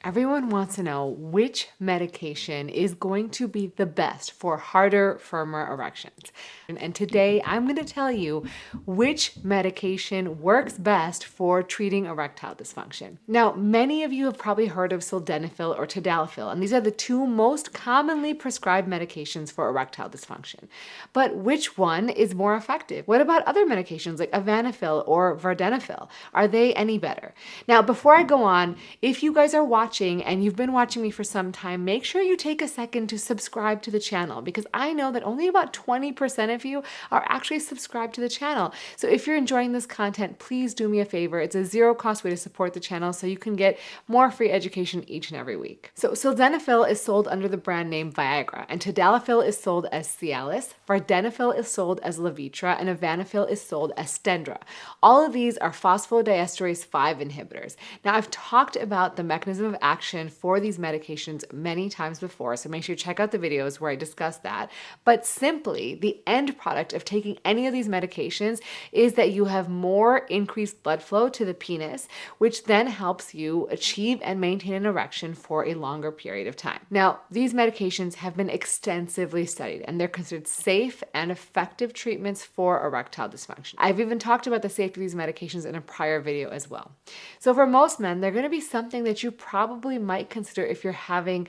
Everyone wants to know which medication is going to be the best for harder, firmer erections. And today I'm going to tell you which medication works best for treating erectile dysfunction. Now, many of you have probably heard of sildenafil or tadalafil, and these are the two most commonly prescribed medications for erectile dysfunction. But which one is more effective? What about other medications like avanafil or vardenafil? Are they any better? Now, before I go on, if you guys are watching and you've been watching me for some time, make sure you take a second to subscribe to the channel, because I know that only about 20% of you are actually subscribed to the channel. So if you're enjoying this content, please do me a favor. It's a zero-cost way to support the channel so you can get more free education each and every week. So sildenafil is sold under the brand name Viagra, and tadalafil is sold as Cialis, vardenafil is sold as Levitra, and avanafil is sold as Stendra. All of these are phosphodiesterase 5 inhibitors. Now, I've talked about the mechanism of action for these medications many times before, so make sure you check out the videos where I discuss that. But simply, the end product of taking any of these medications is that you have more increased blood flow to the penis, which then helps you achieve and maintain an erection for a longer period of time. Now, these medications have been extensively studied, and they're considered safe and effective treatments for erectile dysfunction. I've even talked about the safety of these medications in a prior video as well. So for most men, they're going to be something that you probably might consider if you're having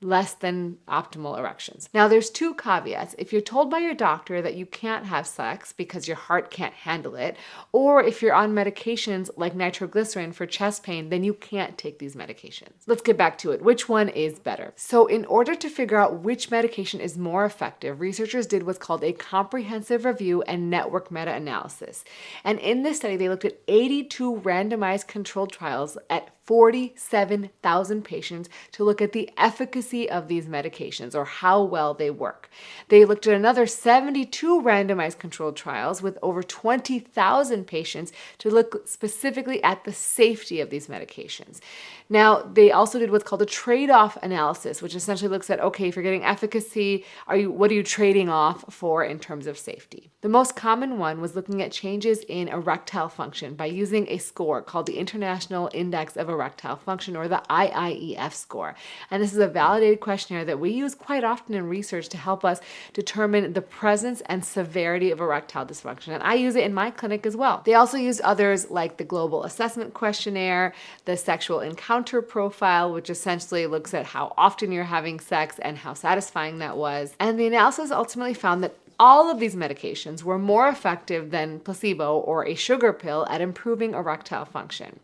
less than optimal erections. Now, there's two caveats. If you're told by your doctor that you can't have sex because your heart can't handle it, or if you're on medications like nitroglycerin for chest pain, then you can't take these medications. Let's get back to it. Which one is better? So in order to figure out which medication is more effective, researchers did what's called a comprehensive review and network meta-analysis. And in this study, they looked at 82 randomized controlled trials at 47,000 patients to look at the efficacy of these medications, or how well they work. They looked at another 72 randomized controlled trials with over 20,000 patients to look specifically at the safety of these medications. Now, they also did what's called a trade-off analysis, which essentially looks at, okay, if you're getting efficacy, what are you trading off for in terms of safety? The most common one was looking at changes in erectile function by using a score called the International Index of Erectile Function, or the IIEF score. And this is a validated questionnaire that we use quite often in research to help us determine the presence and severity of erectile dysfunction. And I use it in my clinic as well. They also used others like the Global Assessment Questionnaire, the Sexual Encounter Profile, which essentially looks at how often you're having sex and how satisfying that was. And the analysis ultimately found that all of these medications were more effective than placebo or a sugar pill at improving erectile function.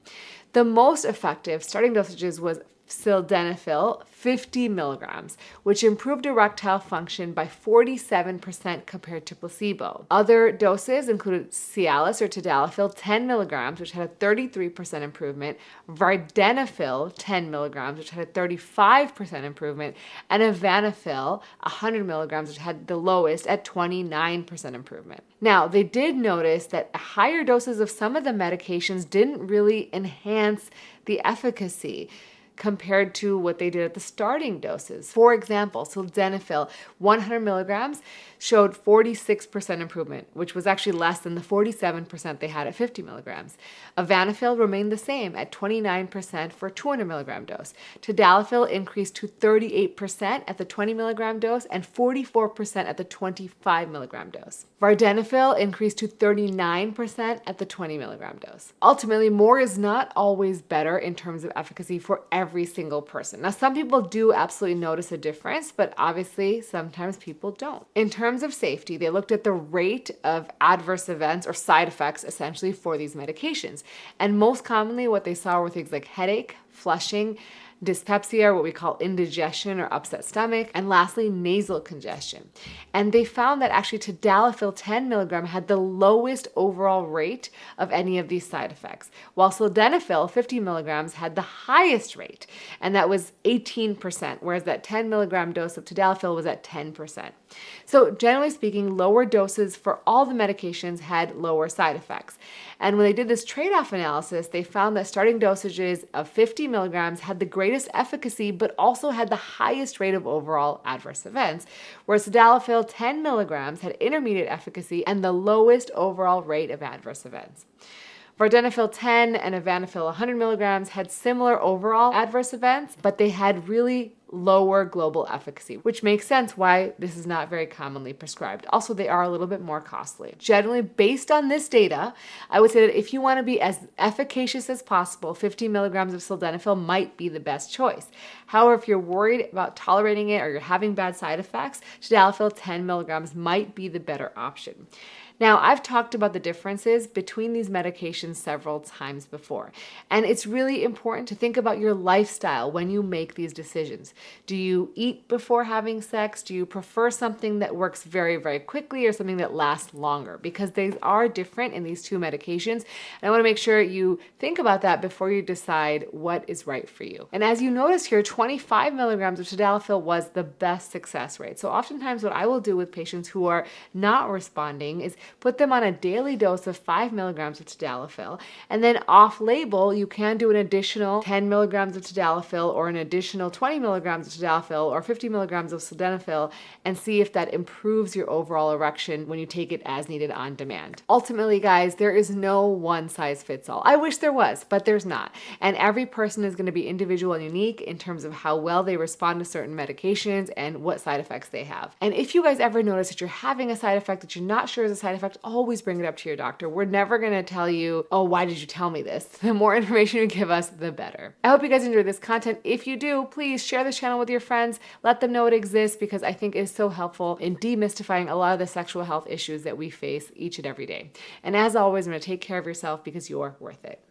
The most effective starting dosages was sildenafil 50 milligrams, which improved erectile function by 47% compared to placebo. Other doses included Cialis or tadalafil 10 milligrams, which had a 33% improvement, vardenafil 10 milligrams, which had a 35% improvement, and avanafil 100 milligrams, which had the lowest at 29% improvement. Now, they did notice that higher doses of some of the medications didn't really enhance the efficacy compared to what they did at the starting doses. For example, sildenafil 100 milligrams showed 46% improvement, which was actually less than the 47% they had at 50 milligrams. Avanafil remained the same at 29% for 200 milligram dose. Tadalafil increased to 38% at the 20 milligram dose and 44% at the 25 milligram dose. Vardenafil increased to 39% at the 20 milligram dose. Ultimately, more is not always better in terms of efficacy for every single person. Now, some people do absolutely notice a difference, but obviously sometimes people don't. In terms of safety, they looked at the rate of adverse events or side effects essentially for these medications. And most commonly what they saw were things like headache, flushing, dyspepsia, or what we call indigestion or upset stomach, and lastly, nasal congestion. And they found that actually tadalafil 10 milligram had the lowest overall rate of any of these side effects, while sildenafil 50 milligrams had the highest rate, and that was 18%, whereas that 10 milligram dose of tadalafil was at 10%. So generally speaking, lower doses for all the medications had lower side effects. And when they did this trade-off analysis, they found that starting dosages of 50 milligrams had the greatest efficacy, but also had the highest rate of overall adverse events, whereas tadalafil 10 milligrams had intermediate efficacy and the lowest overall rate of adverse events. Vardenafil 10 and Avanafil 100 milligrams had similar overall adverse events, but they had really lower global efficacy, which makes sense why this is not very commonly prescribed. Also, they are a little bit more costly. Generally, based on this data, I would say that if you want to be as efficacious as possible, 50 milligrams of sildenafil might be the best choice. However, if you're worried about tolerating it or you're having bad side effects, tadalafil 10 milligrams might be the better option. Now, I've talked about the differences between these medications several times before, and it's really important to think about your lifestyle when you make these decisions. Do you eat before having sex? Do you prefer something that works very, very quickly or something that lasts longer? Because they are different in these two medications, and I want to make sure you think about that before you decide what is right for you. And as you notice here, 25 milligrams of tadalafil was the best success rate. So oftentimes what I will do with patients who are not responding is put them on a daily dose of 5 milligrams of tadalafil, and then off-label, you can do an additional 10 milligrams of tadalafil or an additional 20 milligrams of tadalafil or 50 milligrams of sildenafil and see if that improves your overall erection when you take it as needed on demand. Ultimately, guys, there is no one size fits all. I wish there was, but there's not. And every person is going to be individual and unique in terms of how well they respond to certain medications and what side effects they have. And if you guys ever notice that you're having a side effect that you're not sure is a side effect, always bring it up to your doctor. We're never going to tell you, oh, why did you tell me this? The more information you give us, the better. I hope you guys enjoyed this content. If you do, please share this channel with your friends. Let them know it exists because I think it is so helpful in demystifying a lot of the sexual health issues that we face each and every day. And as always, I'm going to take care of yourself because you're worth it.